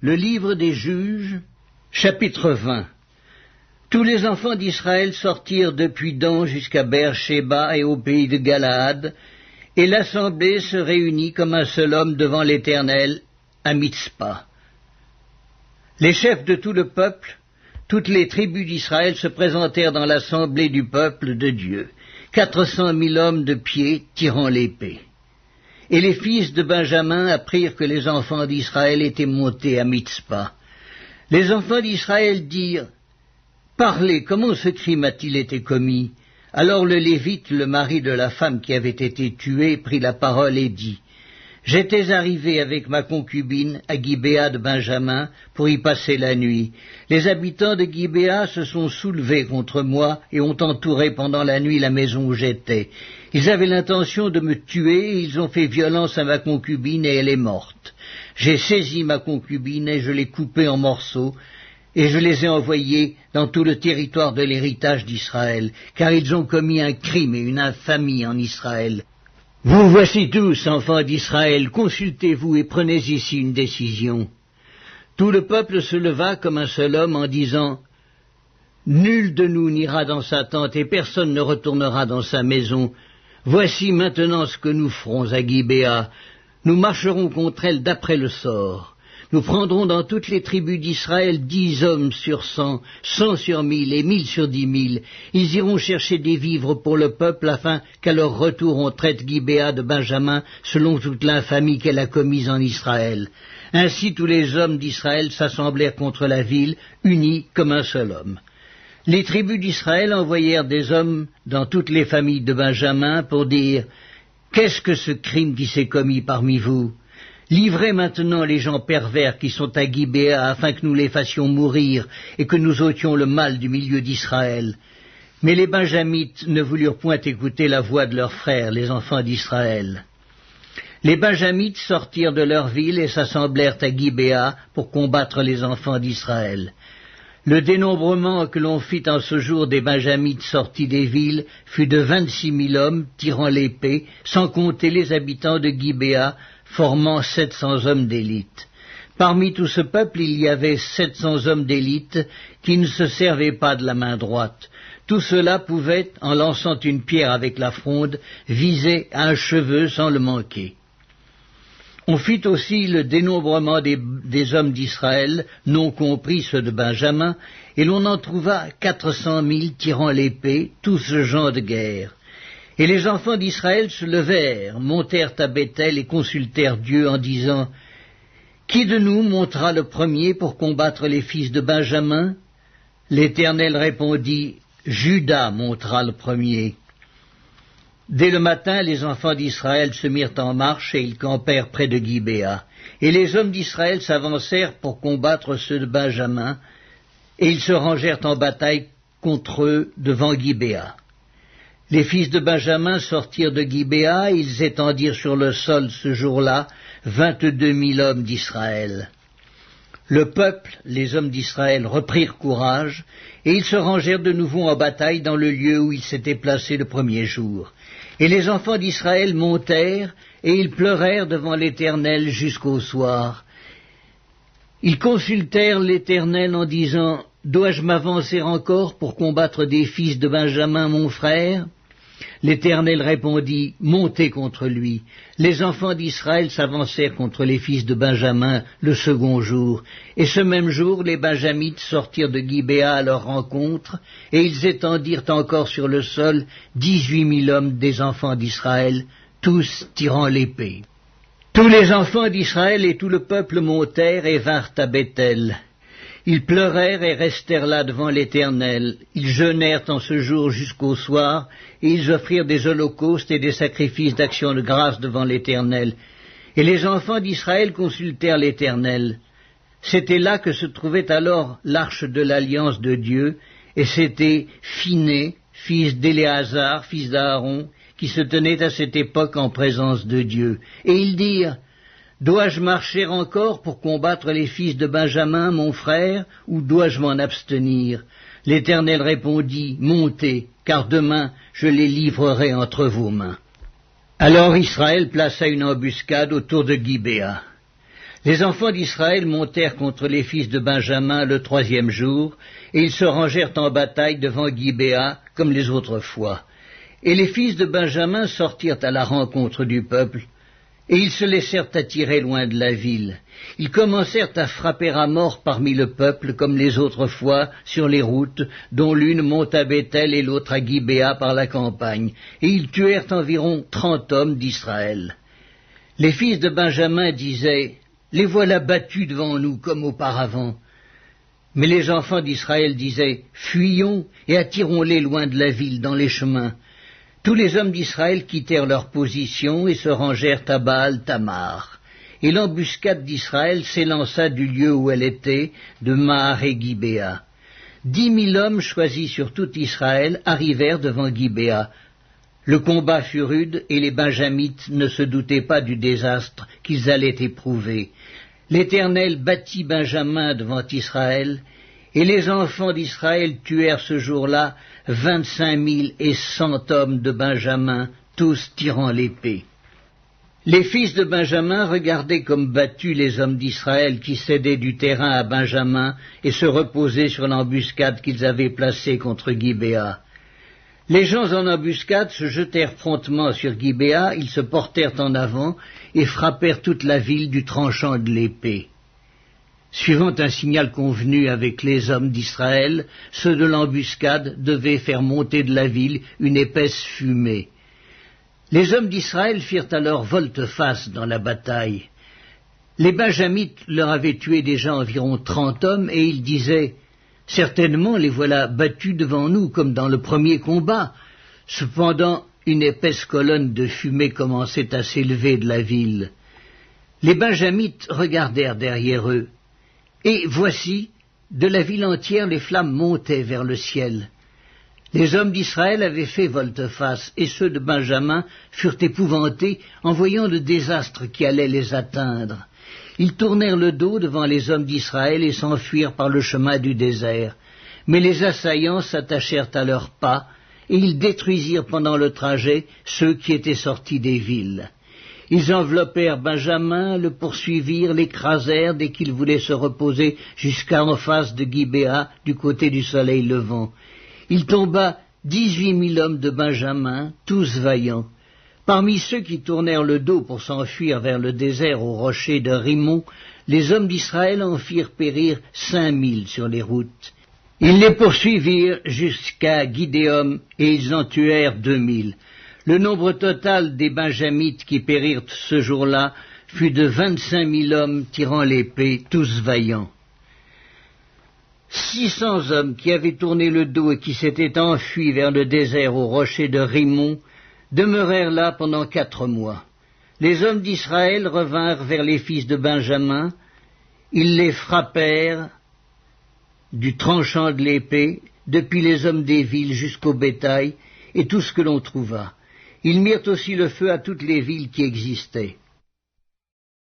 Le livre des Juges, chapitre 20. Tous les enfants d'Israël sortirent depuis Dan jusqu'à Beer-Shéba et au pays de Galaad, et l'assemblée se réunit comme un seul homme devant l'Éternel à Mitzpa. Les chefs de tout le peuple, toutes les tribus d'Israël se présentèrent dans l'assemblée du peuple de Dieu, 400 000 hommes de pied tirant l'épée. Et les fils de Benjamin apprirent que les enfants d'Israël étaient montés à Mitzpa. Les enfants d'Israël dirent, « Parlez, comment ce crime a-t-il été commis ?» Alors le Lévite, le mari de la femme qui avait été tuée, prit la parole et dit, « J'étais arrivé avec ma concubine à Gibéa de Benjamin pour y passer la nuit. Les habitants de Gibéa se sont soulevés contre moi et ont entouré pendant la nuit la maison où j'étais. Ils avaient l'intention de me tuer et ils ont fait violence à ma concubine et elle est morte. J'ai saisi ma concubine et je l'ai coupée en morceaux et je les ai envoyés dans tout le territoire de l'héritage d'Israël, car ils ont commis un crime et une infamie en Israël. Vous voici tous, enfants d'Israël, consultez-vous et prenez ici une décision. » Tout le peuple se leva comme un seul homme en disant, « Nul de nous n'ira dans sa tente et personne ne retournera dans sa maison. Voici maintenant ce que nous ferons à Gibéa. Nous marcherons contre elle d'après le sort. Nous prendrons dans toutes les tribus d'Israël 10 hommes sur 100, 100 sur 1000 et 1000 sur 10 000. Ils iront chercher des vivres pour le peuple afin qu'à leur retour on traite Gibéa de Benjamin selon toute l'infamie qu'elle a commise en Israël. » Ainsi tous les hommes d'Israël s'assemblèrent contre la ville, unis comme un seul homme. Les tribus d'Israël envoyèrent des hommes dans toutes les familles de Benjamin pour dire « Qu'est-ce que ce crime qui s'est commis parmi vous ? Livrez maintenant les gens pervers qui sont à Gibéa afin que nous les fassions mourir et que nous ôtions le mal du milieu d'Israël. » Mais les Benjamites ne voulurent point écouter la voix de leurs frères, les enfants d'Israël. Les Benjamites sortirent de leur ville et s'assemblèrent à Gibéa pour combattre les enfants d'Israël. Le dénombrement que l'on fit en ce jour des Benjamites sortis des villes fut de 26 000 hommes tirant l'épée, sans compter les habitants de Gibéa, formant 700 hommes d'élite. Parmi tout ce peuple, il y avait 700 hommes d'élite qui ne se servaient pas de la main droite. Tout cela pouvait, en lançant une pierre avec la fronde, viser un cheveu sans le manquer. On fit aussi le dénombrement des hommes d'Israël, non compris ceux de Benjamin, et l'on en trouva 400 000 tirant l'épée, tous gens de guerre. Et les enfants d'Israël se levèrent, montèrent à Béthel et consultèrent Dieu en disant, « Qui de nous montera le premier pour combattre les fils de Benjamin ?» L'Éternel répondit, « Juda montera le premier. » Dès le matin, les enfants d'Israël se mirent en marche et ils campèrent près de Gibéa. Et les hommes d'Israël s'avancèrent pour combattre ceux de Benjamin, et ils se rangèrent en bataille contre eux devant Gibéa. Les fils de Benjamin sortirent de Gibéa, et ils étendirent sur le sol ce jour-là 22 000 hommes d'Israël. Le peuple, les hommes d'Israël, reprirent courage, et ils se rangèrent de nouveau en bataille dans le lieu où ils s'étaient placés le premier jour. Et les enfants d'Israël montèrent, et ils pleurèrent devant l'Éternel jusqu'au soir. Ils consultèrent l'Éternel en disant, « Dois-je m'avancer encore pour combattre des fils de Benjamin, mon frère ?» L'Éternel répondit, « Montez contre lui. » Les enfants d'Israël s'avancèrent contre les fils de Benjamin le second jour. Et ce même jour, les Benjamites sortirent de Gibéa à leur rencontre, et ils étendirent encore sur le sol 18 000 hommes des enfants d'Israël, tous tirant l'épée. Tous les enfants d'Israël et tout le peuple montèrent et vinrent à Béthel. Ils pleurèrent et restèrent là devant l'Éternel. Ils jeûnèrent en ce jour jusqu'au soir, et ils offrirent des holocaustes et des sacrifices d'action de grâce devant l'Éternel. Et les enfants d'Israël consultèrent l'Éternel. C'était là que se trouvait alors l'arche de l'alliance de Dieu, et c'était Phiné, fils d'Éléazar, fils d'Aaron, qui se tenait à cette époque en présence de Dieu. Et ils dirent, « Dois-je marcher encore pour combattre les fils de Benjamin, mon frère, ou dois-je m'en abstenir ?» L'Éternel répondit, « Montez, car demain je les livrerai entre vos mains. » Alors Israël plaça une embuscade autour de Gibéa. Les enfants d'Israël montèrent contre les fils de Benjamin le 3e jour, et ils se rangèrent en bataille devant Gibéa, comme les autres fois. Et les fils de Benjamin sortirent à la rencontre du peuple, et ils se laissèrent attirer loin de la ville. Ils commencèrent à frapper à mort parmi le peuple, comme les autres fois, sur les routes, dont l'une monte à Béthel et l'autre à Gibéa par la campagne, et ils tuèrent environ 30 hommes d'Israël. Les fils de Benjamin disaient, « Les voilà battus devant nous comme auparavant. » Mais les enfants d'Israël disaient, « Fuyons et attirons-les loin de la ville, dans les chemins. » Tous les hommes d'Israël quittèrent leur position et se rangèrent à Baal-Tamar. Et l'embuscade d'Israël s'élança du lieu où elle était, de Mahar et Gibéa. 10 000 hommes choisis sur tout Israël arrivèrent devant Gibéa. Le combat fut rude et les Benjamites ne se doutaient pas du désastre qu'ils allaient éprouver. L'Éternel battit Benjamin devant Israël, et les enfants d'Israël tuèrent ce jour-là 25 100 hommes de Benjamin, tous tirant l'épée. Les fils de Benjamin regardaient comme battus les hommes d'Israël qui cédaient du terrain à Benjamin et se reposaient sur l'embuscade qu'ils avaient placée contre Gibéa. Les gens en embuscade se jetèrent promptement sur Gibéa, ils se portèrent en avant et frappèrent toute la ville du tranchant de l'épée. Suivant un signal convenu avec les hommes d'Israël, ceux de l'embuscade devaient faire monter de la ville une épaisse fumée. Les hommes d'Israël firent alors volte-face dans la bataille. Les Benjamites leur avaient tué déjà environ 30 hommes et ils disaient « Certainement les voilà battus devant nous comme dans le premier combat. » Cependant, une épaisse colonne de fumée commençait à s'élever de la ville. Les Benjamites regardèrent derrière eux. Et voici, de la ville entière, les flammes montaient vers le ciel. Les hommes d'Israël avaient fait volte-face, et ceux de Benjamin furent épouvantés en voyant le désastre qui allait les atteindre. Ils tournèrent le dos devant les hommes d'Israël et s'enfuirent par le chemin du désert. Mais les assaillants s'attachèrent à leurs pas, et ils détruisirent pendant le trajet ceux qui étaient sortis des villes. Ils enveloppèrent Benjamin, le poursuivirent, l'écrasèrent dès qu'il voulait se reposer jusqu'à en face de Gibéa, du côté du soleil levant. Il tomba 18 000 hommes de Benjamin, tous vaillants. Parmi ceux qui tournèrent le dos pour s'enfuir vers le désert au rocher de Rimon, les hommes d'Israël en firent périr 5 000 sur les routes. Ils les poursuivirent jusqu'à Gidéom et ils en tuèrent 2 000. Le nombre total des Benjamites qui périrent ce jour-là fut de 25 000 hommes tirant l'épée, tous vaillants. 600 hommes qui avaient tourné le dos et qui s'étaient enfuis vers le désert au rocher de Rimon demeurèrent là pendant 4 mois. Les hommes d'Israël revinrent vers les fils de Benjamin, ils les frappèrent du tranchant de l'épée, depuis les hommes des villes jusqu'au bétail, et tout ce que l'on trouva. Ils mirent aussi le feu à toutes les villes qui existaient.